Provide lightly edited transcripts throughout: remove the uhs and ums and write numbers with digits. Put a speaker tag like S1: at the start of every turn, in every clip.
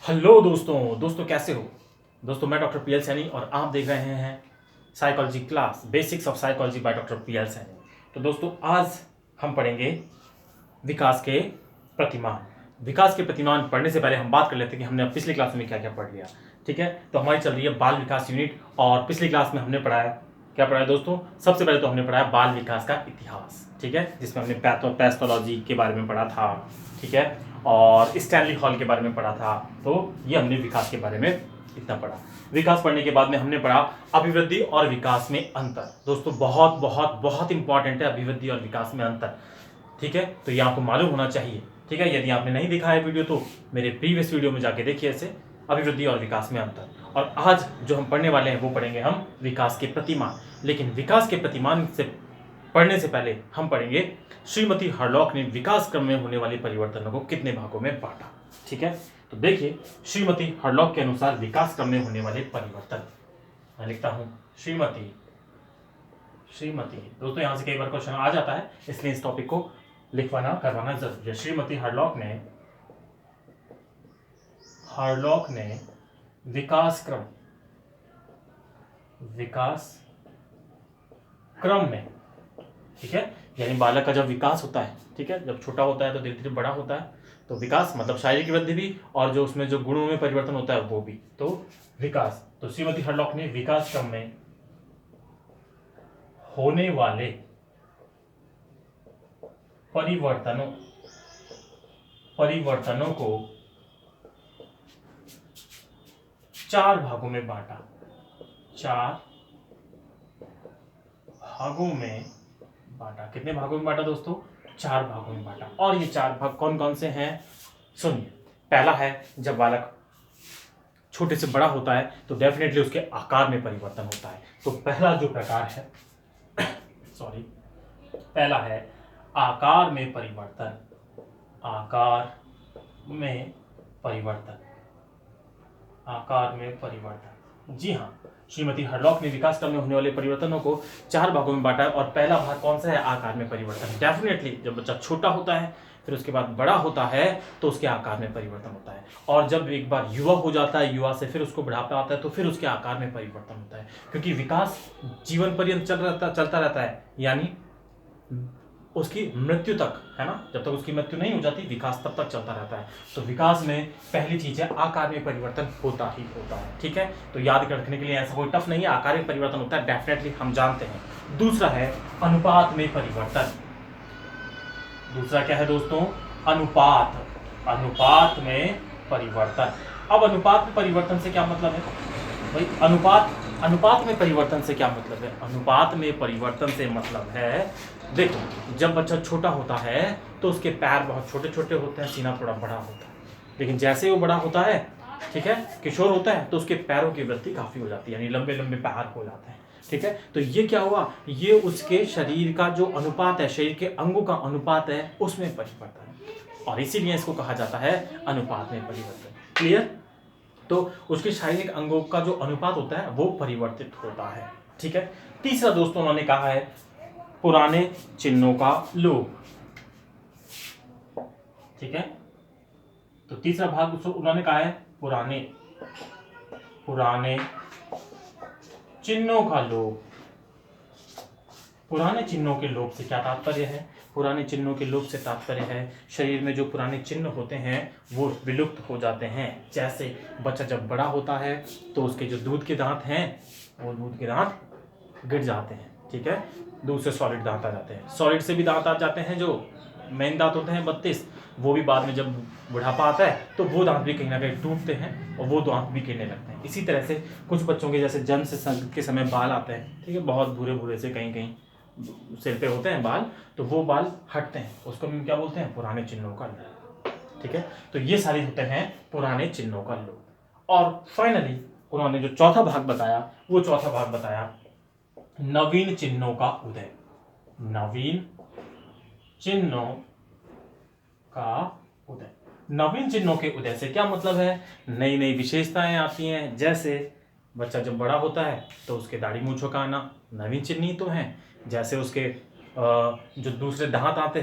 S1: Hello दोस्तों कैसे हो। दोस्तों मैं डॉक्टर पीएल सैनी और आप देख रहे हैं psychology class basics of psychology by doctor PL Saini. तो दोस्तों आज हम पढ़ेंगे विकास के प्रतिमान। विकास के प्रतिमान पढ़ने से पहले हम बात कर लेते हैं कि हमने पिछली क्लास में क्या क्या पढ़ लिया। ठीक है, तो हमारी चल रही है बाल विकास यूनिट और पिछली क्लास में हमने पढ़ा है क्या पढ़ा है दोस्तों। सबसे पहले तो हमने पढ़ा है बाल विकास का इतिहास, ठीक है, जिसमें हमने पैथोलॉजी के बारे में पढ़ा था, ठीक है, और स्टैनली हॉल के बारे में पढ़ा था। तो ये हमने विकास के बारे में इतना पढ़ा। विकास पढ़ने के बाद में हमने पढ़ा अभिवृद्धि और विकास में अंतर। दोस्तों बहुत बहुत बहुत इंपॉर्टेंट है अभिवृद्धि और विकास में अंतर, ठीक है, तो ये आपको मालूम होना चाहिए। ठीक है, यदि आपने नहीं देखा है वीडियो तो मेरे प्रीवियस वीडियो में जाके देखिए इसे, अभिवृद्धि और विकास में अंतर। और आज जो हम पढ़ने वाले हैं वो पढ़ेंगे हम विकास के प्रतिमान। लेकिन विकास के प्रतिमान से पढ़ने से पहले हम पढ़ेंगे श्रीमती हरलॉक ने विकास क्रम में होने वाले परिवर्तनों को कितने भागों में बांटा। ठीक है, तो देखिए श्रीमती हरलॉक के अनुसार विकास क्रम में होने वाले परिवर्तन, मैं लिखता हूं श्रीमती दोस्तों यहां से कई बार क्वेश्चन आ जाता है इसलिए इस टॉपिक को लिखवाना करवाना जरूरी है। श्रीमती हरलॉक ने विकास क्रम में, ठीक है, यानी बालक का जब विकास होता है, ठीक है, जब छोटा होता है तो धीरे धीरे बड़ा होता है, तो विकास मतलब शारीरिक वृद्धि भी और जो उसमें जो गुणों में परिवर्तन होता है वो भी, तो विकास। तो श्रीमती हरलॉक ने विकास क्रम में होने वाले परिवर्तनों को 4 भागों में बांटा। 4 भागों में बांटा। कितने भागों में बांटा दोस्तों? 4 भागों में बांटा। और ये 4 भाग कौन कौन से हैं सुनिए। पहला है जब बालक छोटे से बड़ा होता है तो डेफिनेटली उसके आकार में परिवर्तन होता है। तो पहला जो प्रकार है पहला है आकार में परिवर्तन। जी हाँ, श्रीमती हरलॉक ने विकास क्रम में होने वाले परिवर्तनों को 4 भागों में बांटा है और पहला भाग कौन सा है? आकार में परिवर्तन। डेफिनेटली जब बच्चा छोटा होता है फिर उसके बाद बड़ा होता है तो उसके आकार में परिवर्तन होता है, और जब एक बार युवा हो जाता है, युवा से फिर उसको बुढ़ापा आता है तो फिर उसके आकार में परिवर्तन होता है, क्योंकि विकास जीवन पर्यंत चलता रहता है, यानी उसकी मृत्यु तक, है ना, जब तक उसकी मृत्यु नहीं हो जाती विकास तब तक चलता रहता है। तो विकास में पहली चीज है आकार में परिवर्तन होता ही होता है। ठीक है, तो याद रखने के लिए ऐसा कोई टफ नहीं है, आकार में परिवर्तन होता है, डेफिनेटली हम जानते हैं। दूसरा है अनुपात में परिवर्तन। दूसरा क्या है दोस्तों? अनुपात में परिवर्तन। अब अनुपात में परिवर्तन से क्या मतलब है भाई? अनुपात में परिवर्तन से क्या मतलब है? अनुपात में परिवर्तन से मतलब है, देखो जब बच्चा छोटा होता है तो उसके पैर बहुत छोटे छोटे होते हैं, सीना थोड़ा बड़ा होता है, लेकिन जैसे ही वो बड़ा होता है, ठीक है, किशोर होता है, तो उसके पैरों की वृद्धि काफी हो जाती है, यानी लंबे लंबे पैर हो जाते हैं। ठीक है, तो ये क्या हुआ? ये उसके शरीर का जो अनुपात है, शरीर के अंगों का अनुपात है, उसमें परिवर्तन, और इसीलिए इसको कहा जाता है अनुपात में परिवर्तन। क्लियर? तो उसके शारीरिक अंगों का जो अनुपात होता है वो परिवर्तित होता है। ठीक है, तीसरा दोस्तों उन्होंने कहा है पुराने चिन्हों का लोप। ठीक है, तो तीसरा भाग उन्होंने कहा है पुराने चिन्हों का लोप। पुराने चिन्हों के लोप से क्या तात्पर्य है? पुराने चिन्हों के लोप से तात्पर्य है शरीर में जो पुराने चिन्ह होते हैं वो विलुप्त हो जाते हैं। जैसे बच्चा जब बड़ा होता है तो उसके जो दूध के दांत हैं वो दूध के दांत गिर जाते हैं। ठीक है, दूध से सॉलिड दांत आ जाते हैं, सॉलिड से भी दांत आ जाते हैं, जो मेन दांत होते हैं 32, वो भी बाद में जब बुढ़ापा आता है तो वो दांत भी कहीं ना कहीं टूटते हैं और वो दांत भी गिरने लगते हैं। इसी तरह से कुछ बच्चों के जैसे जन्म से के समय बाल आते हैं, ठीक है, बहुत भूरे से कहीं कहीं सिर पे होते हैं बाल, तो वो बाल हटते हैं, उसको हम क्या बोलते हैं? पुराने चिन्हों का लोप। ठीक है, तो ये सारे होते हैं पुराने चिन्हों का लोप। और फाइनली उन्होंने जो चौथा भाग बताया नवीन चिन्हों का उदय। नवीन चिन्हों के उदय से क्या मतलब है? नई नई विशेषताएं आती हैं। जैसे बच्चा जब बड़ा होता है तो उसके दाढ़ी मूंछों का आना नवीन चिन्ह ही तो है। जैसे उसके जो दूसरे दांत आते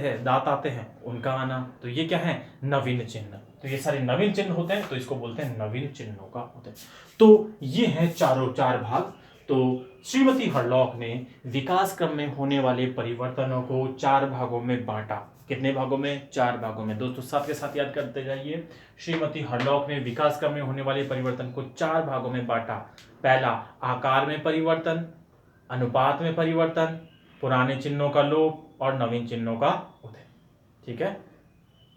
S1: हैं उनका आना, तो ये क्या है, नवीन चिन्ह। तो ये सारे नवीन चिन्ह होते हैं, तो इसको बोलते हैं नवीन चिन्हों का होते हैं। तो ये हैं चार भाग। तो श्रीमती हरलॉक ने विकास क्रम में होने वाले परिवर्तनों को 4 भागों में बांटा। कितने भागों में? 4 भागों में। दोस्तों साथ के साथ याद करते जाइए, श्रीमती हरलॉक ने विकास क्रम में होने वाले परिवर्तन को 4 भागों में बांटा। पहला, आकार में परिवर्तन, अनुपात में परिवर्तन, पुराने चिन्हों का लोप और नवीन चिन्हों का उदय। ठीक है,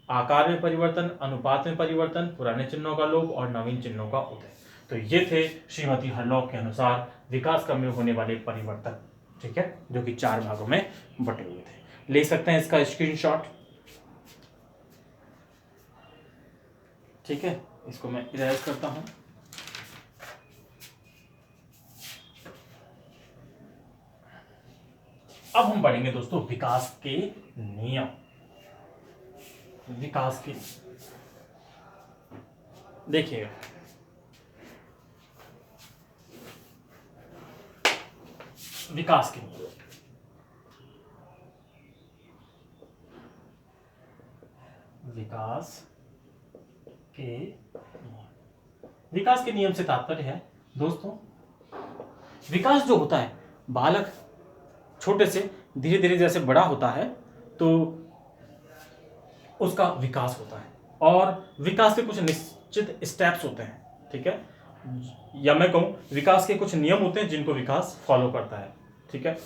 S1: आकार में परिवर्तन, अनुपात में परिवर्तन, पुराने चिन्हों का लोप और नवीन चिन्हों का उदय। तो ये थे श्रीमती हरलॉक के अनुसार विकास क्रम में होने वाले परिवर्तन। ठीक है, जो कि 4 भागों में बटे हुए थे। ले सकते हैं इसका स्क्रीनशॉट। ठीक है, इसको मैं इरेज करता हूं। अब हम पढ़ेंगे दोस्तों विकास के नियम। विकास के, देखिएगा, विकास के नियम। विकास के नियम से तात्पर्य है दोस्तों, विकास जो होता है, बालक छोटे से धीरे धीरे जैसे बड़ा होता है तो उसका विकास होता है, और विकास के कुछ निश्चित स्टेप्स होते हैं। ठीक है, या मैं कहूँ विकास के कुछ नियम होते हैं जिनको विकास फॉलो करता है। ठीक है,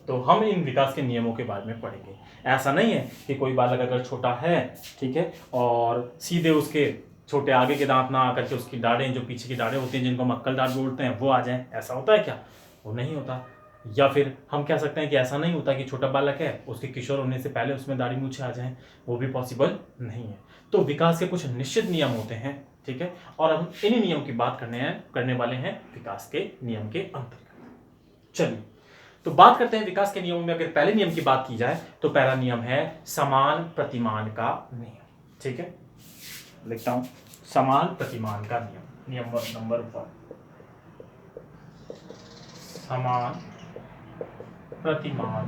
S1: तो हम इन विकास के नियमों के बारे में पढ़ेंगे। ऐसा नहीं है कि कोई बालक अगर छोटा है, ठीक है, और सीधे उसके छोटे आगे के दांत ना आकर के उसकी दाढ़ें, जो पीछे की दाढ़ें होती हैं जिनको मक्कल दाढ़ बोलते हैं, वो आ जाएं, ऐसा होता है क्या? वो नहीं होता। या फिर हम कह सकते हैं कि ऐसा नहीं होता कि छोटा बालक है, उसके किशोर होने से पहले उसमें दाढ़ी मूछें आ जाएं, वो भी पॉसिबल नहीं है। तो विकास के कुछ निश्चित नियम होते हैं। ठीक है, और हम इन्हीं नियम की बात करने वाले हैं विकास के नियम के अंतर्गत। चलिए, तो बात करते हैं विकास के नियमों में। अगर पहले नियम की बात की जाए तो पहला नियम है समान प्रतिमान का नियम। ठीक है, लिखता हूं, समान प्रतिमान का नियम। नियम नंबर 1, समान प्रतिमान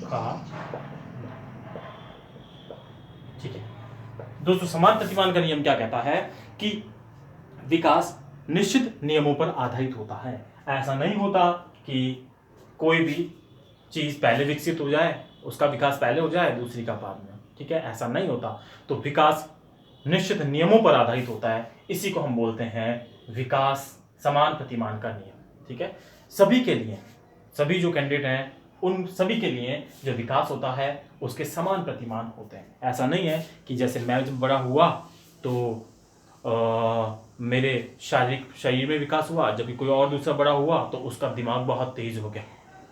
S1: का। ठीक है दोस्तों, समान प्रतिमान का नियम क्या कहता है कि विकास निश्चित नियमों पर आधारित होता है। ऐसा नहीं होता कि कोई भी चीज पहले विकसित हो जाए, उसका विकास पहले हो जाए, दूसरी का बाद में। ठीक है, ऐसा नहीं होता। तो विकास निश्चित नियमों पर आधारित होता है, इसी को हम बोलते हैं विकास समान प्रतिमान का नियम। ठीक है, सभी के लिए, सभी जो कैंडिडेट हैं उन सभी के लिए जो विकास होता है उसके समान प्रतिमान होते हैं। ऐसा नहीं है कि जैसे मैं जब बड़ा हुआ तो मेरे शारीरिक शरीर में विकास हुआ, जबकि कोई और दूसरा बड़ा हुआ तो उसका दिमाग बहुत तेज हो गया।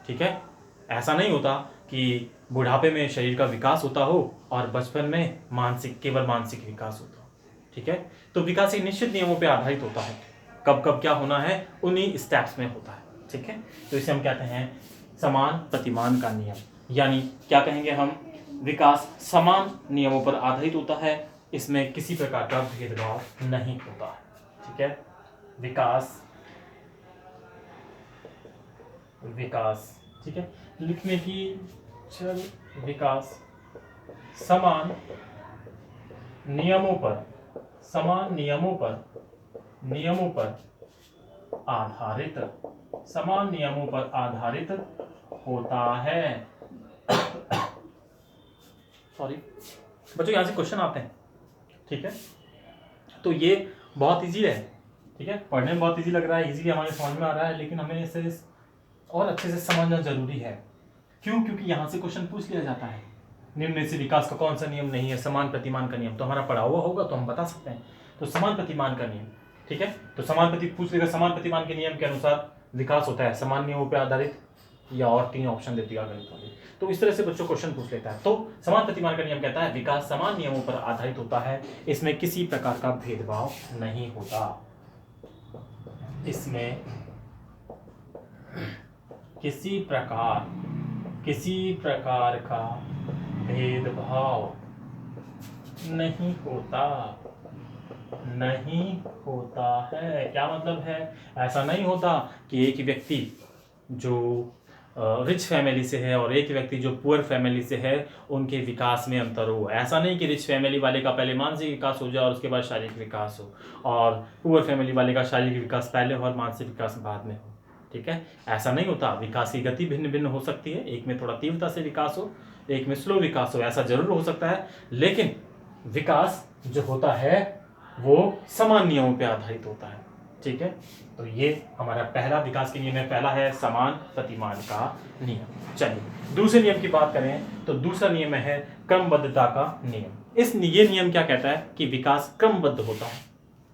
S1: ठीक है, ऐसा नहीं होता कि बुढ़ापे में शरीर का विकास होता हो और बचपन में केवल मानसिक विकास होता हो। ठीक है, तो विकास एक निश्चित नियमों पर आधारित होता है, कब कब क्या होना है उन्हीं स्टेप्स में होता है। ठीक है, तो इसे हम कहते हैं समान प्रतिमान का नियम। यानी क्या कहेंगे हम, विकास समान नियमों पर आधारित होता है, इसमें किसी प्रकार का भेदभाव नहीं होता है। ठीक है, विकास ठीक है, लिखने की चल, विकास समान नियमों पर आधारित, समान नियमों पर आधारित होता है। सॉरी बच्चों, यहां से क्वेश्चन आते हैं। ठीक है, तो ये बहुत इजी है। ठीक है, पढ़ने में बहुत इजी लग रहा है, इजी हमारे समझ में आ रहा है, लेकिन हमें इसे और अच्छे से समझना जरूरी है। क्यों? क्योंकि यहां से क्वेश्चन पूछ लिया जाता है, निम्न में से विकास का कौन सा नियम नहीं है? समान प्रतिमान का नियम। तो हमारा पढ़ा हुआ होगा तो हम बता सकते हैं। तो समान प्रतिमान का नियम, ठीक है, तो पूछ लेगा समान प्रतिमान के नियम के अनुसार विकास होता है समान नियमों पर आधारित, या और 3 ऑप्शन देती है गणित वाली। तो इस तरह से बच्चों क्वेश्चन पूछ लेता है। तो समान प्रतिमान का नियम कहता है विकास समान नियमों पर आधारित होता है, इसमें किसी प्रकार का भेदभाव नहीं होता, इसमें किसी प्रकार का भेदभाव नहीं होता है। क्या मतलब है? ऐसा नहीं होता कि एक व्यक्ति जो रिच फैमिली से है और एक व्यक्ति जो पुअर फैमिली से है, उनके विकास में अंतर हो। ऐसा नहीं कि रिच फैमिली वाले का पहले मानसिक विकास हो जाए और उसके बाद शारीरिक विकास हो, और पुअर फैमिली वाले का शारीरिक विकास पहले हो और मानसिक विकास बाद में हो। ठीक है, ऐसा नहीं होता। विकास की गति भिन्न भिन्न हो सकती है, एक में थोड़ा तीव्रता से विकास हो, एक में स्लो विकास हो, ऐसा जरूर हो सकता है, लेकिन विकास जो होता है वो समान नियमों पर आधारित होता है। ठीक है, तो ये हमारा पहला विकास के नियम है। पहला है समान प्रतिमान का नियम। चलिए दूसरे नियम की बात करें तो दूसरा नियम है क्रमबद्धता का नियम। ये नियम क्या कहता है कि विकास क्रमबद्ध होता है।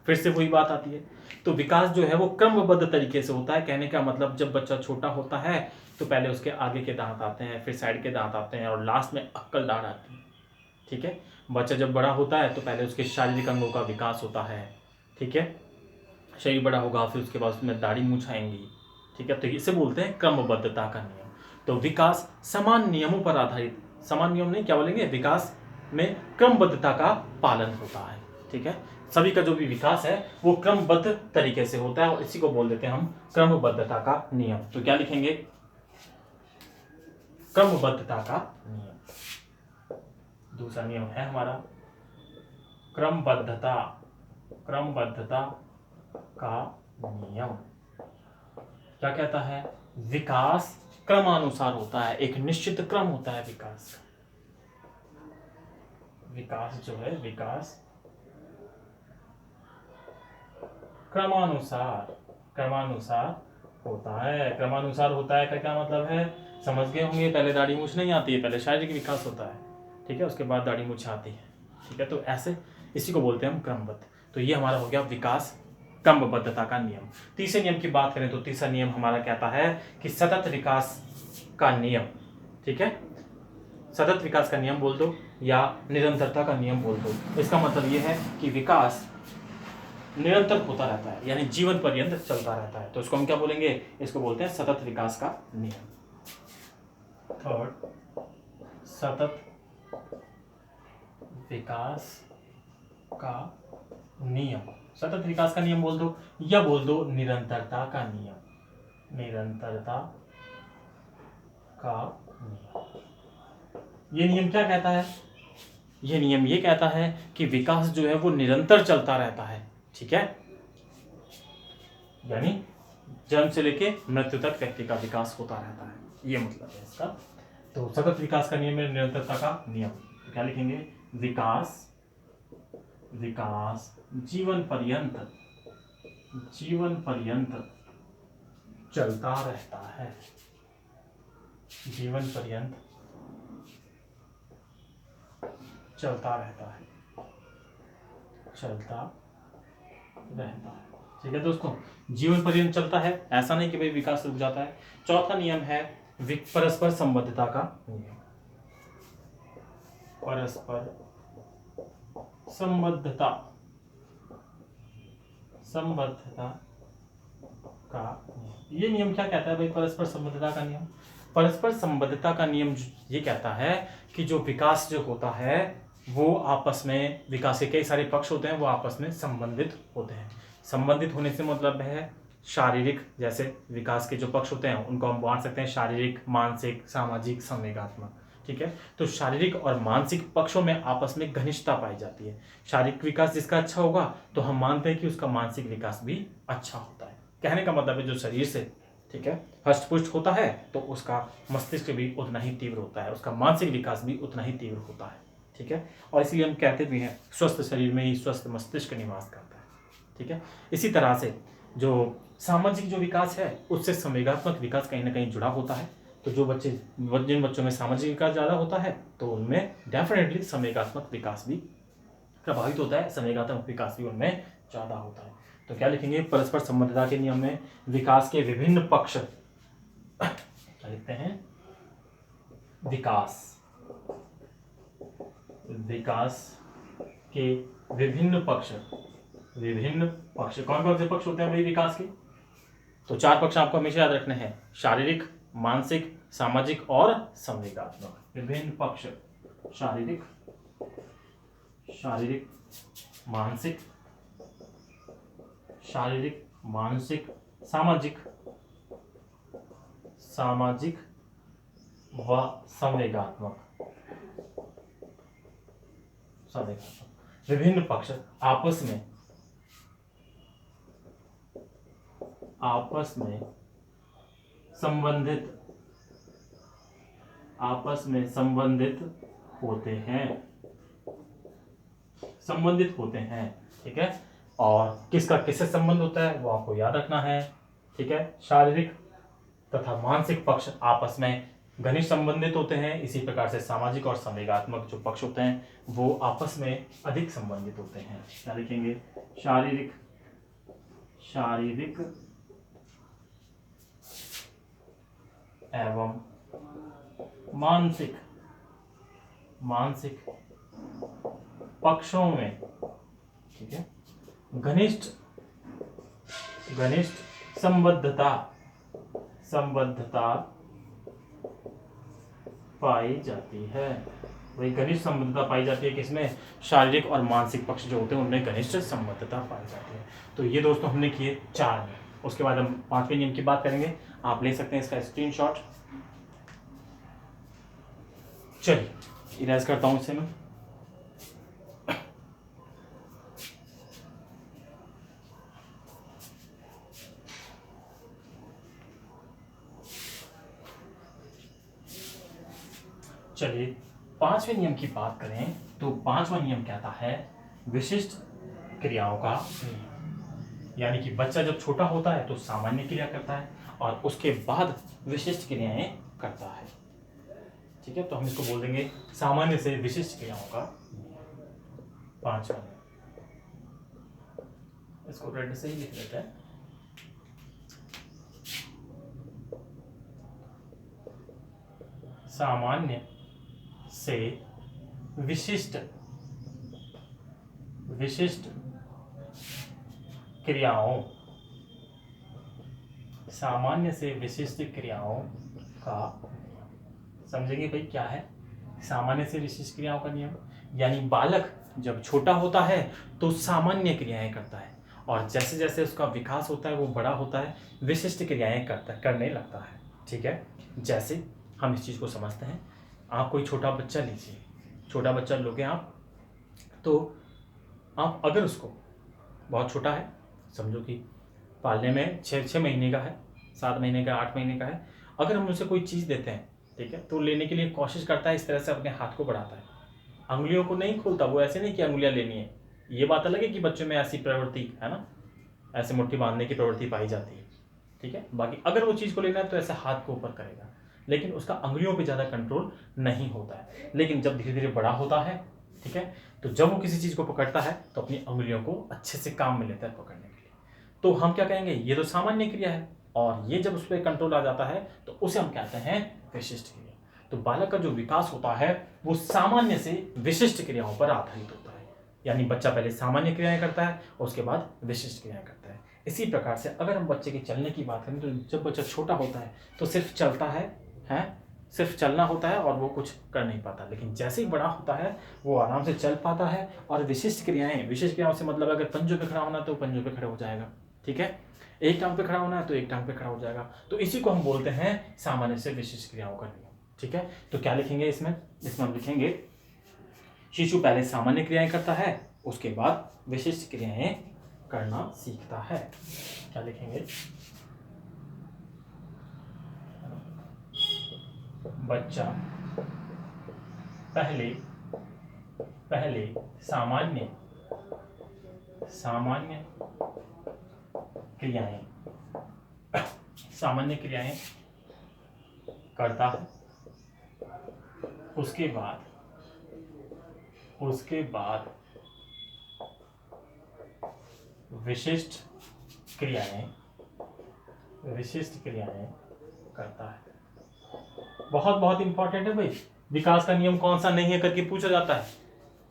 S1: फिर से वही बात आती है, तो विकास जो है वो क्रमबद्ध तरीके से होता है। कहने का मतलब जब बच्चा छोटा होता है तो पहले उसके आगे के दांत आते हैं, फिर साइड के दांत आते हैं और लास्ट में अक्कल दाढ़ आती है। ठीक है, बच्चा जब बड़ा होता है तो पहले उसके शारीरिक अंगों का विकास होता है। ठीक है, शरीर बड़ा होगा, फिर उसके बाद उसमें दाढ़ी मूंछ आएंगी। ठीक है, तो इसे बोलते हैं क्रमबद्धता का नियम। तो विकास समान नियमों पर आधारित, समान नियम नहीं, क्या बोलेंगे, विकास में क्रमबद्धता का पालन होता है। ठीक है, सभी का जो भी विकास है वो क्रमबद्ध तरीके से होता है और इसी को बोल देते हैं हम क्रमबद्धता का नियम। तो क्या लिखेंगे, क्रमबद्धता का नियम। दूसरा नियम है हमारा क्रमबद्धता का नियम। क्या कहता है, विकास क्रमानुसार होता है, एक निश्चित क्रम होता है विकास का। विकास जो है, विकास क्रमानुसार होता है। क्रमानुसार होता है का क्या मतलब है, समझ गए होंगे। पहले दाढ़ी मूछ नहीं आती है, पहले शारीरिक विकास होता है। ठीक है, उसके बाद दाढ़ी मूछ आती है। ठीक है, तो ऐसे इसी को बोलते हैं हम क्रमबद्ध। तो ये हमारा हो गया विकास क्रमबद्धता का नियम। तीसरे नियम की बात करें तो तीसरा नियम हमारा कहता है कि सतत विकास का नियम। ठीक है, सतत विकास का नियम बोल दो या निरंतरता का नियम बोल दो। इसका मतलब ये है कि विकास निरंतर होता रहता है, यानी जीवन पर्यंत चलता रहता है। तो इसको हम क्या बोलेंगे, इसको बोलते हैं सतत विकास का नियम। थर्ड, सतत विकास का नियम। सतत विकास का नियम बोल दो या बोल दो निरंतरता का नियम। निरंतरता का नियम, ये नियम क्या कहता है, ये नियम ये कहता है कि विकास जो है वो निरंतर चलता रहता है। ठीक है, यानी जन्म से लेके मृत्यु तक व्यक्ति का विकास होता रहता है, ये मतलब है इसका। तो सतत विकास का नियम है निरंतरता का नियम। तो क्या लिखेंगे, विकास जीवन पर्यंत चलता रहता है। जीवन पर्यंत चलता रहता है। ठीक है दोस्तों, जीवन पर्यंत चलता है, ऐसा नहीं कि भाई विकास रुक जाता है। चौथा नियम है परस्पर संबद्धता का नियम। परस्पर संबद्धता का नियम। ये नियम क्या कहता है भाई, परस्पर संबद्धता का नियम। परस्पर संबद्धता का नियम ये कहता है कि जो विकास जो होता है वो आपस में, विकास के कई सारे पक्ष होते हैं, वो आपस में संबंधित होते हैं। संबंधित होने से मतलब है शारीरिक, जैसे विकास के जो पक्ष होते हैं उनको हम बांट सकते हैं शारीरिक, मानसिक, सामाजिक, संवेगात्मक। ठीक है, तो शारीरिक और मानसिक पक्षों में आपस में घनिष्ठता पाई जाती है। शारीरिक विकास जिसका अच्छा होगा तो हम मानते हैं कि उसका मानसिक विकास भी अच्छा होता है। कहने का मतलब है जो शरीर से, ठीक है, हष्ट पुष्ट होता है तो उसका मस्तिष्क भी उतना ही तीव्र होता है, उसका मानसिक विकास भी उतना ही तीव्र होता है। ठीक है, और इसलिए हम कहते भी हैं स्वस्थ शरीर में ही स्वस्थ मस्तिष्क निवास करता है। ठीक है, इसी तरह से जो सामाजिक जो विकास है उससे संवेगात्मक विकास कहीं ना कहीं जुड़ा होता है। तो जिन बच्चों में सामाजिक विकास ज़्यादा होता है तो उनमें डेफिनेटली संवेगात्मक विकास भी प्रभावित होता है, संवेगात्मक विकास भी उनमें ज़्यादा होता है। तो क्या लिखेंगे, परस्पर संबद्धता के नियम में विकास के विभिन्न पक्ष, क्या लिखते हैं, विकास के विभिन्न पक्ष कौन कौन से पक्ष होते हैं भाई विकास के, तो 4 पक्ष आपको हमेशा याद रखने हैं, शारीरिक, मानसिक, सामाजिक और संवेगात्मक। विभिन्न पक्ष शारीरिक, मानसिक, सामाजिक व संवेगात्मक विभिन्न पक्ष आपस में संबंधित होते हैं। ठीक है, और किसका किससे संबंध होता है वो आपको याद रखना है। ठीक है, शारीरिक तथा मानसिक पक्ष आपस में घनिष्ठ संबंधित होते हैं। इसी प्रकार से सामाजिक और संवेगात्मक जो पक्ष होते हैं वो आपस में अधिक संबंधित होते हैं। क्या लिखेंगे? शारीरिक एवं मानसिक पक्षों में, ठीक है, घनिष्ठ संबद्धता पाई जाती है। वही घनिष्ठ संबद्धता पाई जाती है किसमें? शारीरिक और मानसिक पक्ष जो होते हैं उनमें घनिष्ठ संबद्धता पाई जाती है। तो ये दोस्तों हमने किए 4 में। उसके बाद हम 5वें नियम की बात करेंगे। आप ले सकते हैं इसका स्क्रीनशॉट। चलिए इरेज करता हूं इसे मैं। चलिए 5वें नियम की बात करें तो 5वां नियम कहता है विशिष्ट क्रियाओं का नियम। यानी कि बच्चा जब छोटा होता है तो सामान्य क्रिया करता है और उसके बाद विशिष्ट क्रियाएं करता है। ठीक है, तो हम इसको बोल देंगे सामान्य से विशिष्ट क्रियाओं का नियम। 5वां नियम, इसको रेड से ही लिख लेते हैं। सामान्य से विशिष्ट क्रियाओं, सामान्य से विशिष्ट क्रियाओं का नियम। समझेंगे भाई क्या है सामान्य से विशिष्ट क्रियाओं का नियम? यानी बालक जब छोटा होता है तो सामान्य क्रियाएं करता है और जैसे जैसे उसका विकास होता है वो बड़ा होता है विशिष्ट क्रियाएं करने लगता है। ठीक है, जैसे हम इस चीज़ को समझते हैं। आप कोई छोटा बच्चा लीजिए, छोटा बच्चा लोगे आप, तो आप अगर उसको बहुत छोटा है, समझो कि पालने में 6 महीने का है, 7 महीने का, 8 महीने का है, अगर हम उसे कोई चीज़ देते हैं, ठीक है, तो लेने के लिए कोशिश करता है, इस तरह से अपने हाथ को बढ़ाता है, अंगुलियों को नहीं खोलता। वो ऐसे नहीं कि अंगुलियां लेनी है। ये बात अलग है कि बच्चों में ऐसी प्रवृत्ति है ना, ऐसे मुट्ठी बांधने की प्रवृत्ति पाई जाती है। ठीक है, बाकी अगर वो चीज़ को लेना है तो ऐसे हाथ को ऊपर करेगा, लेकिन उसका अंगुलियों पे ज़्यादा कंट्रोल नहीं होता है। लेकिन जब धीरे धीरे बड़ा होता है, ठीक है, तो जब वो किसी चीज़ को पकड़ता है तो अपनी अंगुलियों को अच्छे से काम में लेता है पकड़ने के लिए। तो हम क्या कहेंगे, ये तो सामान्य क्रिया है, और ये जब उस पर कंट्रोल आ जाता है तो उसे हम कहते हैं विशिष्ट क्रिया। तो बालक का जो विकास होता है वो सामान्य से विशिष्ट क्रियाओं पर आधारित होता है। यानी बच्चा पहले सामान्य क्रियाएं करता है और उसके बाद विशिष्ट क्रियाएं करता है। इसी प्रकार से अगर हम बच्चे के चलने की बात करें तो जब बच्चा छोटा होता है तो सिर्फ चलता है, सिर्फ चलना होता है और वो कुछ कर नहीं पाता। लेकिन जैसे ही बड़ा होता है वो आराम से चल पाता है और विशिष्ट क्रियाओं से मतलब अगर पंजों पे खड़ा होना है तो पंजों पे खड़े हो जाएगा। ठीक है, एक टांग पे खड़ा होना है तो एक टांग पे खड़ा हो जाएगा। तो इसी को हम बोलते हैं सामान्य से विशिष्ट क्रियाओं का नियम। ठीक है, तो क्या लिखेंगे इसमें हम लिखेंगे शिशु पहले सामान्य क्रियाएं करता है, उसके बाद विशिष्ट क्रियाएं करना सीखता है। क्या लिखेंगे? बच्चा पहले सामान्य क्रियाएं करता है, उसके बाद विशिष्ट क्रियाएं करता है। बहुत इंपॉर्टेंट है भाई। विकास का नियम कौन सा नहीं है करके पूछा जाता है,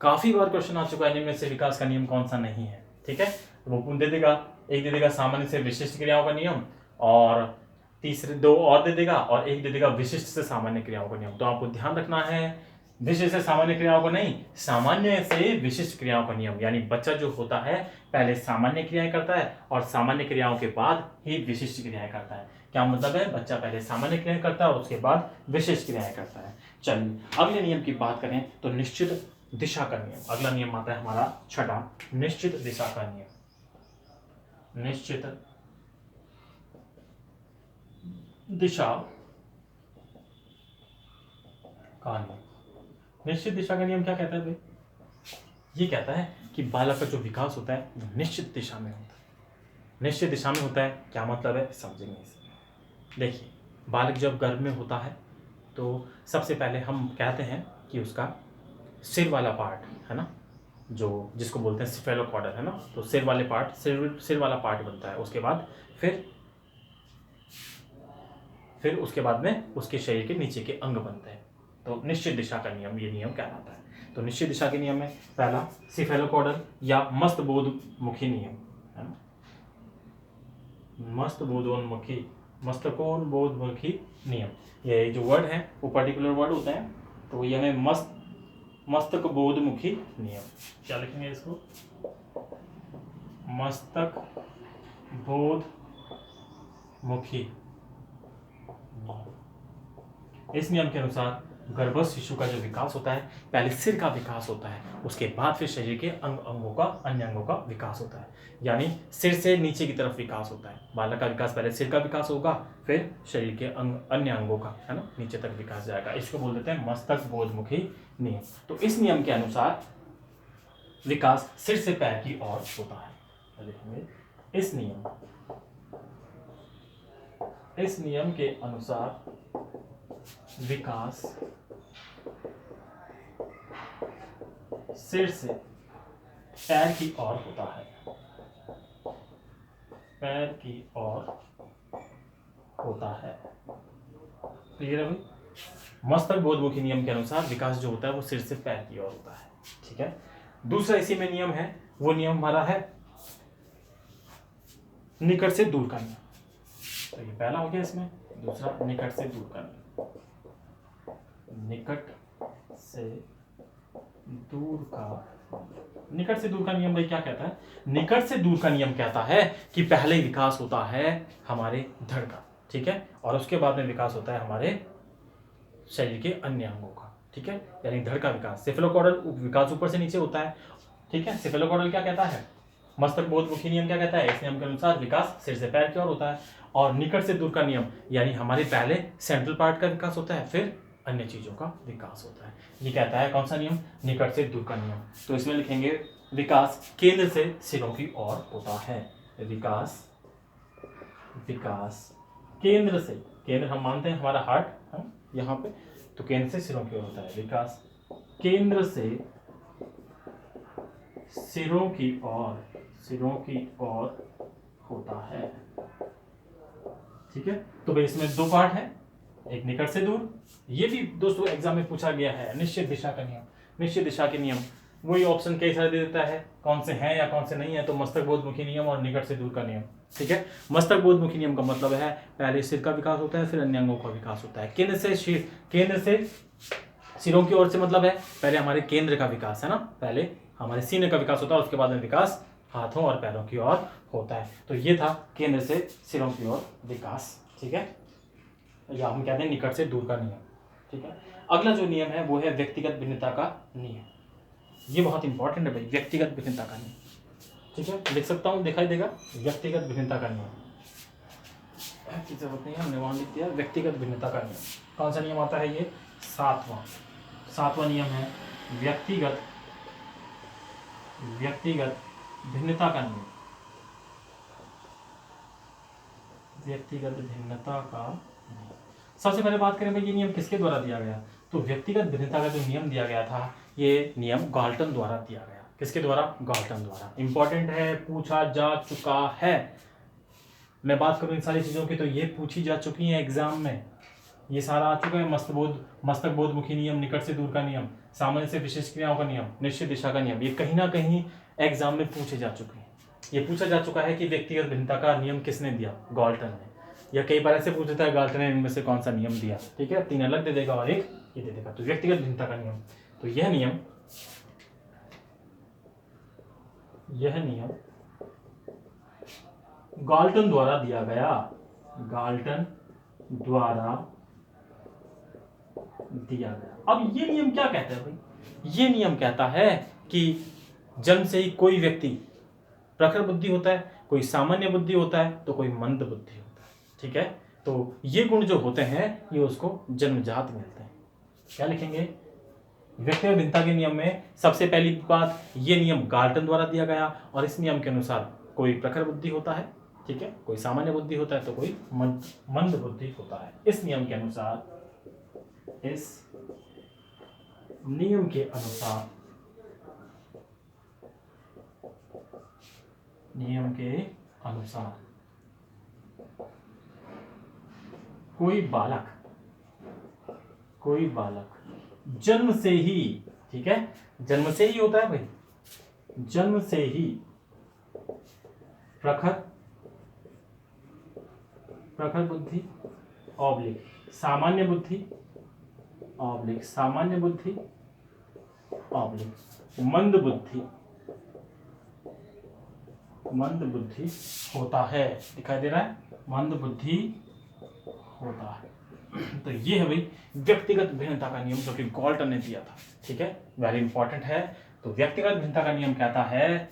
S1: काफी बार क्वेश्चन आ चुका है इनमें से, विकास का नियम कौन सा नहीं है। ठीक है, वो दे देगा, एक दे देगा सामान्य से विशिष्ट क्रियाओं का नियम, और तीसरे 2 और दे देगा, और एक दे देगा विशिष्ट से सामान्य क्रियाओं का नियम। तो आपको ध्यान रखना है विशिष्ट से सामान्य क्रियाओं का नहीं, सामान्य से विशिष्ट क्रियाओं का नियम। यानी बच्चा जो होता है पहले सामान्य क्रियाएं करता है और सामान्य क्रियाओं के बाद ही विशिष्ट क्रियाएं करता है। क्या मतलब है? बच्चा पहले सामान्य क्रियाएं करता है और उसके बाद विशेष क्रियाएं करता है। चलिए अगले नियम की बात करें तो निश्चित दिशा का नियम। अगला नियम आता है हमारा छठा, निश्चित दिशा का नियम। निश्चित दिशा का नियम। निश्चित दिशा का नियम क्या कहता है भाई? ये कहता है कि बालक का जो विकास होता है वो निश्चित दिशा में होता है। निश्चित दिशा में होता है, क्या मतलब है समझेंगे इसे। देखिए, बालक जब गर्भ में होता है तो सबसे पहले हम कहते हैं कि उसका सिर वाला पार्ट है ना, जो जिसको बोलते हैं सिफेलोकॉर्डल है ना, तो सिर वाले पार्ट सिर वाला पार्ट बनता है। उसके बाद फिर उसके बाद में उसके शरीर के नीचे के अंग बनते हैं। तो निश्चित दिशा का नियम, ये नियम कहलाता है। तो निश्चित दिशा के नियम में पहला सिफेलोकॉर्डल या मस्तबोधमुखी नियम है ना, मस्तकोन्मुखी नियम। ये जो वर्ड है वो पर्टिकुलर वर्ड होता है, तो ये हमें मस्तक बोधमुखी नियम। क्या लिखेंगे इसको? मस्तक बोधमुखी। इस नियम के अनुसार गर्भस्थ शिशु का जो विकास होता है, पहले सिर का विकास होता है, उसके बाद फिर शरीर के अन्य अंगों का विकास होता है। यानी सिर से नीचे की तरफ विकास होता है। बालक का विकास पहले सिर का विकास होगा, फिर शरीर के अन्य अंगों का है ना नीचे तक विकास जाएगा। इसको बोल देते हैं मस्तक बोधमुखी नियम। तो इस नियम के अनुसार विकास सिर से पैर की ओर होता है। लिखेंगे इस नियम के अनुसार विकास सिर से पैर की ओर होता है। पैर की ओर होता है। क्लियर है भाई? मस्तक बोधमुखी नियम के अनुसार विकास जो होता है वो सिर से पैर की ओर होता है। ठीक है। दूसरा इसी में नियम है, वो नियम हमारा है निकट से दूर का नियम। तो ये पहला हो गया इसमें। दूसरा निकट से दूर का नियम। निकट से दूर का नियम भाई क्या कहता है? निकट से दूर का नियम कहता है कि पहले विकास होता है हमारे धड़ का, ठीक है, और उसके बाद में विकास होता है हमारे शरीर के अन्य अंगों का। ठीक है, यानी धड़ का विकास। सेफेलोकॉर्डल विकास ऊपर से नीचे होता है। ठीक है, सेफेलोकॉर्डल क्या कहता है? मस्तक बोधमुखी नियम क्या कहता है? इस नियम के अनुसार विकास सिर से पैर की ओर होता है। और निकट से दूर का नियम यानी हमारे पहले सेंट्रल पार्ट का विकास होता है, फिर अन्य चीजों का विकास होता है। ये कहता है कौन सा नियम? निकट से दूर का नियम। तो इसमें लिखेंगे विकास केंद्र से सिरों की ओर होता है। विकास केंद्र से, केंद्र हम मानते हैं हमारा हार्ट है यहाँ पे, तो केंद्र से सिरों की ओर होता है। विकास केंद्र से सिरों की ओर होता है। ठीक है, तो भाई इसमें दो पार्ट है, एक निकट से दूर, ये भी दोस्तों एग्जाम में पूछा गया है। निश्चित दिशा का नियम, निश्चित दिशा के नियम वही ऑप्शन कई सारे दे देता है, कौन से हैं या कौन से नहीं है। तो मस्तक बोधमुखी नियम और निकट से दूर का नियम। ठीक है, मस्तक बोधमुखी नियम का मतलब है पहले सिर का विकास होता है, फिर अन्य अंगों का विकास होता है। केंद्र से सिरों की ओर से मतलब है पहले हमारे केंद्र का विकास है ना, पहले हमारे सीने का विकास होता है, उसके बाद में विकास हाथों और पैरों की ओर होता है। तो ये था केंद्र से सिरों की ओर विकास। ठीक है, या हम कहते हैं निकट से दूर का नियम। ठीक है, अगला जो नियम है वो है व्यक्तिगत भिन्नता का नियम। ये बहुत इंपॉर्टेंट है भाई, व्यक्तिगत भिन्नता का नियम। ठीक है, लिख सकता हूँ, दिखाई देगा, व्यक्तिगत भिन्नता का नियम की जरूरत नहीं है, हमने वहां लिख दिया व्यक्तिगत भिन्नता का नियम। कौन सा नियम आता है? ये सातवां नियम है व्यक्तिगत भिन्नता का नियम। व्यक्तिगत भिन्नता का नियम। सबसे पहले बात करें भाई ये नियम किसके द्वारा दिया गया? तो व्यक्तिगत भिन्नता का जो नियम दिया गया था, ये नियम गाल्टन द्वारा दिया गया। किसके द्वारा? गाल्टन द्वारा। इंपॉर्टेंट है, पूछा जा चुका है। मैं बात करूं इन सारी चीजों की तो ये पूछी जा चुकी है एग्जाम में, ये सारा आ चुका है। मस्तक बोधमुखी नियम, निकट से दूर का नियम, सामान्य से विशेष क्रियाओं का नियम, निश्चित दिशा का नियम, ये कहीं ना कहीं एग्जाम में पूछे जा चुके हैं। ये पूछा जा चुका है कि व्यक्तिगत भिन्नता का नियम किसने दिया? गाल्टन ने। या कई बार ऐसे पूछ देता है गाल्टन ने इनमें से कौन सा नियम दिया। ठीक है, 3 अलग दे देगा और एक ये दे देगा। तो व्यक्तिगत भिन्नता का नियम, तो यह नियम गाल्टन द्वारा दिया गया। गाल्टन द्वारा दिया गया। अब ये नियम क्या कहता है भाई? ये नियम कहता है कि जन्म से ही कोई व्यक्ति प्रखर बुद्धि होता है, कोई सामान्य बुद्धि होता है, तो कोई मंद बुद्धि होता है। ठीक है, तो ये गुण जो होते हैं ये उसको जन्मजात मिलते हैं। क्या लिखेंगे? व्यक्तिगत भिन्नता के नियम में सबसे पहली बात, ये नियम गाल्टन द्वारा दिया गया और इस नियम के अनुसार कोई प्रखर बुद्धि होता है, ठीक है, कोई सामान्य बुद्धि होता है, तो कोई मंद बुद्धि होता है। इस नियम के अनुसार, इस नियम के अनुसार, नियम के अनुसार कोई बालक जन्म से ही, ठीक है, जन्म से ही होता है भाई, जन्म से ही प्रखर बुद्धि ऑब्लिक सामान्य बुद्धि ऑब्लिक मंद बुद्धि होता है। दिखाई दे रहा है? मंद बुद्धि होता है। तो ये है भाई व्यक्तिगत भिन्नता का नियम जो कि गाल्टन ने दिया था। ठीक है, वेरी इंपॉर्टेंट है। तो व्यक्तिगत भिन्नता का नियम कहता है,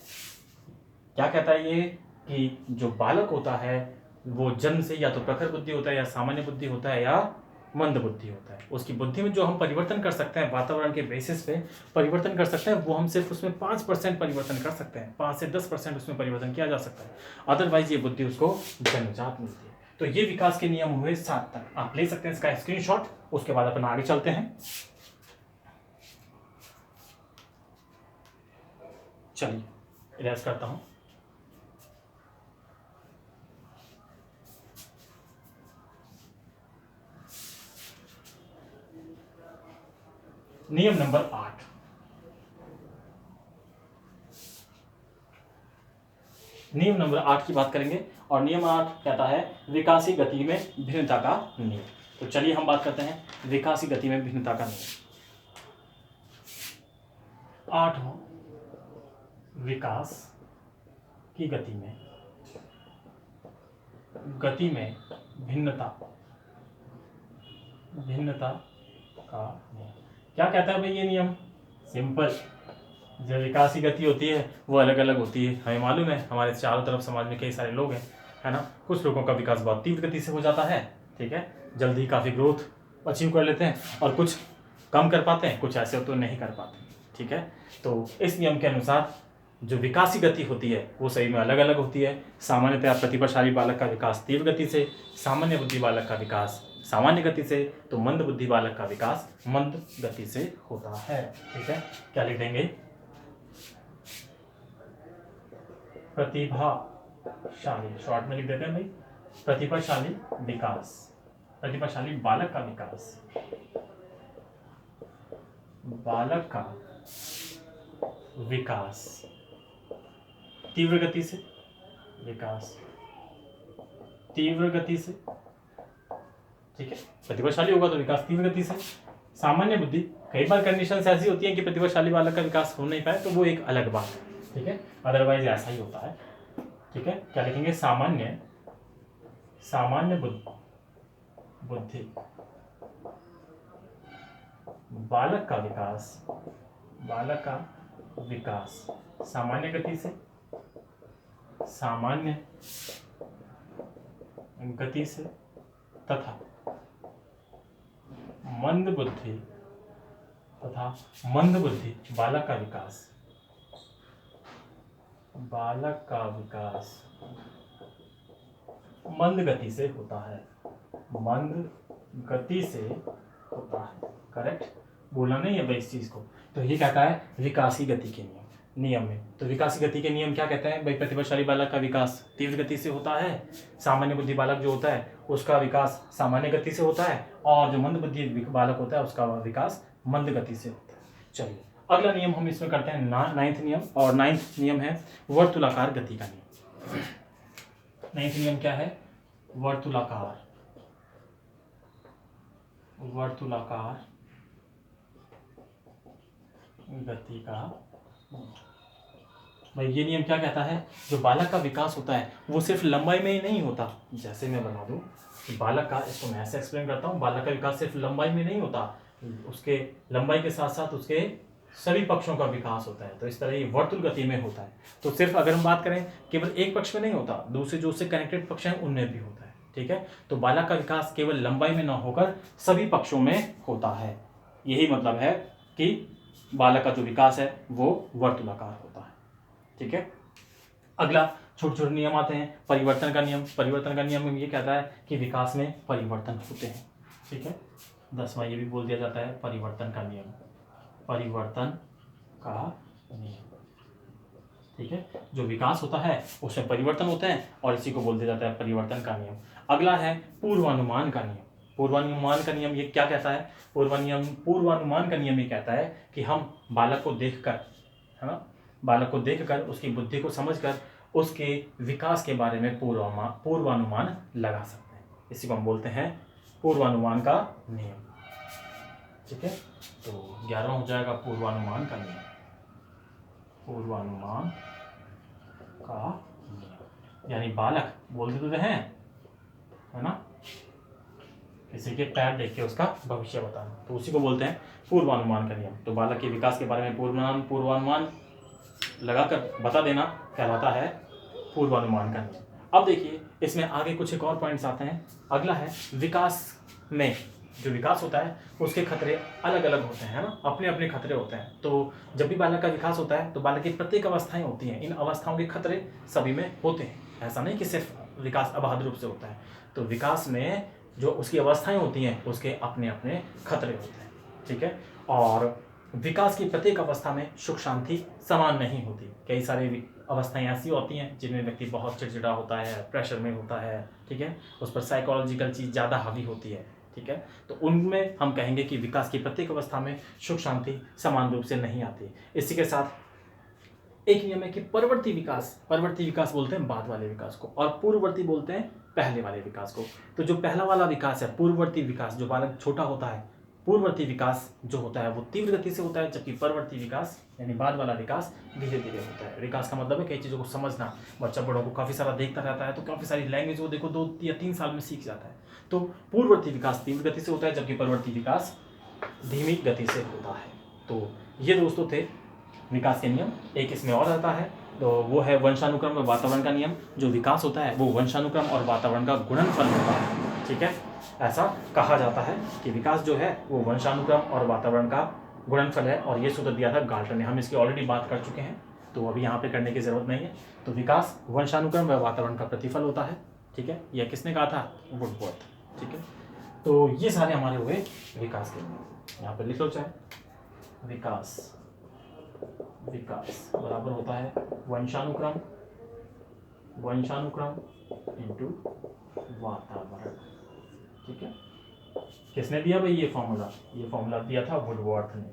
S1: क्या कहता है ये, कि जो बालक होता है वो जन्म से या तो प्रखर बुद्धि होता है, या सामान्य बुद्धि होता है, या मंद बुद्धि होता है। उसकी बुद्धि में जो हम परिवर्तन कर सकते हैं, वातावरण के बेसिस पे परिवर्तन कर सकते हैं, वो हम सिर्फ उसमें 5% परिवर्तन कर सकते हैं। 5 से 10% उसमें परिवर्तन किया जा सकता है, अदरवाइज ये बुद्धि उसको जन्मजात मिलती है। तो ये विकास के नियम हुए 7 तक। आप ले सकते हैं इसका स्क्रीनशॉट, उसके बाद अपन आगे चलते हैं। चलिए इरेज करता हूं। नियम नंबर 8, नियम नंबर 8 की बात करेंगे, और नियम 8 कहता है विकासी गति में भिन्नता का नियम। तो चलिए हम बात करते हैं विकासी गति में भिन्नता का नियम। 8 विकास की गति में भिन्नता का नियम। क्या कहता है भाई ये नियम? सिंपल, जो विकासी गति होती है वो अलग अलग होती है। हमें मालूम है, हमारे चारों तरफ समाज में कई सारे लोग हैं, है ना। कुछ लोगों का विकास बहुत तीव्र गति से हो जाता है, ठीक है, जल्दी काफ़ी ग्रोथ अचीव कर लेते हैं, और कुछ कम कर पाते हैं, कुछ ऐसे तो नहीं कर पाते, ठीक है। तो इस नियम के अनुसार जो विकासी गति होती है वो सही में अलग अलग होती है। सामान्यतया प्रतिभाशाली बालक का विकास तीव्र गति से, सामान्य बुद्धि बालक का विकास सामान्य गति से, तो मंद बुद्धि बालक का विकास मंद गति से होता है। ठीक है, क्या लिख देंगे? प्रतिभाशाली, शॉर्ट में लिख देते हैं भाई, प्रतिभाशाली विकास, प्रतिभाशाली बालक का विकास, बालक का विकास तीव्र गति से, विकास तीव्र गति से, ठीक है। प्रतिभाशाली होगा तो विकास तीव्र गति से। सामान्य बुद्धि, कई बार कंडीशंस ऐसी होती हैं कि प्रतिभाशाली बालक का विकास हो नहीं पाए, तो वो एक अलग बात है, ठीक है, अदरवाइज ऐसा ही होता है, ठीक है। क्या लिखेंगे? सामान्य बुद्धि बालक का विकास सामान्य गति से, तथा मंद बुद्धि बालक का विकास मंद गति से होता है, करेक्ट, बोलना नहीं है भाई इस चीज को। तो ये कहता है विकासी गति के नियम में। तो विकासी गति के नियम क्या कहते हैं भाई? प्रतिभाशाली बालक का विकास तीव्र गति से होता है, सामान्य बुद्धि बालक जो होता है उसका विकास सामान्य गति से होता है, और जो मंद बुद्धि बालक होता है उसका विकास मंद गति से होता है। चलिए अगला नियम हम इसमें करते हैं 9th नियम, और 9th नियम है वर्तुलाकार गति का नियम। 9th नियम क्या है? वर्तुलाकार गति का भाई ये नियम क्या कहता है, जो बालक का विकास होता है वो सिर्फ लंबाई में ही नहीं होता। जैसे मैं बना दूं कि बालक का, इसको मैं ऐसे एक्सप्लेन करता हूँ, बालक का विकास सिर्फ लंबाई में नहीं होता, उसके लंबाई के साथ साथ उसके सभी पक्षों का विकास होता है। तो इस तरह ये वर्तुल गति में होता है। तो सिर्फ अगर हम बात करें केवल एक पक्ष में नहीं होता, दूसरे जो उससे कनेक्टेड पक्ष हैं उनमें भी होता है। ठीक है, तो बालक का विकास केवल लंबाई में ना होकर सभी पक्षों में होता है। यही मतलब है कि बालक का जो विकास है वो वर्तुलाकार होता है। ठीक है, अगला छोटे छोटे नियम आते हैं। परिवर्तन का नियम। परिवर्तन का नियम ये कहता है कि विकास में परिवर्तन होते हैं। ठीक है, 10वां ये भी बोल दिया जाता है परिवर्तन का नियम। परिवर्तन का नियम। ठीक है, जो विकास होता है उसमें परिवर्तन होते हैं और इसी को बोल दिया जाता है परिवर्तन का नियम। अगला है पूर्वानुमान का नियम। पूर्वानुमान का नियम ये क्या कहता है, पूर्वानुमान का नियम ये कहता है कि हम बालक को देखकर, है ना, बालक को देखकर उसकी बुद्धि को समझकर उसके विकास के बारे में पूर्वानुमान लगा सकते हैं। इसी को हम बोलते हैं पूर्वानुमान का नियम। ठीक है, तो 11वां हो जाएगा पूर्वानुमान का नियम। पूर्वानुमान का नियम यानी बालक बोलते तो हैं, है ना, किसी के पैर देख के उसका भविष्य बताना, तो उसी को बोलते हैं पूर्वानुमान का नियम। तो बालक के विकास के बारे में पूर्वानुमान लगाकर बता देना कहलाता है पूर्वानुमान का नियम। अब देखिए इसमें आगे कुछ एक और पॉइंट्स आते हैं। अगला है विकास में जो विकास होता है उसके खतरे अलग अलग होते हैं, है ना, अपने अपने खतरे होते हैं। तो जब भी बालक का विकास होता है तो बालक की प्रत्येक अवस्थाएं होती हैं, इन अवस्थाओं के खतरे सभी में होते हैं। ऐसा नहीं कि सिर्फ विकास अबाध रूप से होता है। तो विकास में जो उसकी अवस्थाएं होती हैं उसके अपने अपने खतरे होते हैं। ठीक है, और विकास की प्रत्येक अवस्था में सुख शांति समान नहीं होती। कई सारी अवस्थाएं ऐसी होती हैं जिनमें व्यक्ति बहुत चिड़चिड़ा होता है, प्रेशर में होता है। ठीक है, उस पर साइकोलॉजिकल चीज़ ज़्यादा हावी होती है। ठीक है, तो उनमें हम कहेंगे कि विकास की प्रत्येक अवस्था में सुख शांति समान रूप से नहीं आती। इसी के साथ एक नियम है कि परवर्ती विकास बोलते हैं बाद वाले विकास को, और पूर्ववर्ती बोलते हैं पहले वाले विकास को। तो जो पहला वाला विकास है पूर्ववर्ती विकास, जो बालक छोटा होता है, पूर्ववर्ती विकास जो होता है वो तीव्र गति से होता है, जबकि परवर्ती विकास यानी बाद वाला विकास धीरे धीरे होता है। विकास का मतलब है कई चीज़ों को समझना। बच्चा बड़ों को काफ़ी सारा देखता रहता है तो काफ़ी सारी लैंग्वेज वो देखो 2 या 3 साल में सीख जाता है। तो पूर्ववर्ती विकास तीव्र गति से होता है, जबकि परवर्ती विकास धीमी गति से होता है। तो ये दोस्तों थे विकास के नियम। एक इसमें और आता है, तो वो है वंशानुक्रम और वातावरण का नियम। जो विकास होता है वो वंशानुक्रम और वातावरण का गुणनफल होता है। ठीक है, ऐसा कहा जाता है कि विकास जो है वो वंशानुक्रम और वातावरण का गुणनफल है, और ये सूत्र दिया था गाल्टन ने। हम इसकी ऑलरेडी बात कर चुके हैं तो अभी यहाँ पे करने की ज़रूरत नहीं है। तो विकास वंशानुक्रम व वातावरण का प्रतिफल होता है। ठीक है, यह किसने कहा था, वुडवर्थ। ठीक है, तो ये सारे हमारे हुए विकास के नियम। यहाँ पर लिख लो चाहे, विकास बराबर होता है वंशानुक्रम इंटू वातावरण। ठीक है, किसने दिया भाई ये फॉर्मूला? ये फॉर्मूला दिया था वुडवर्थ ने।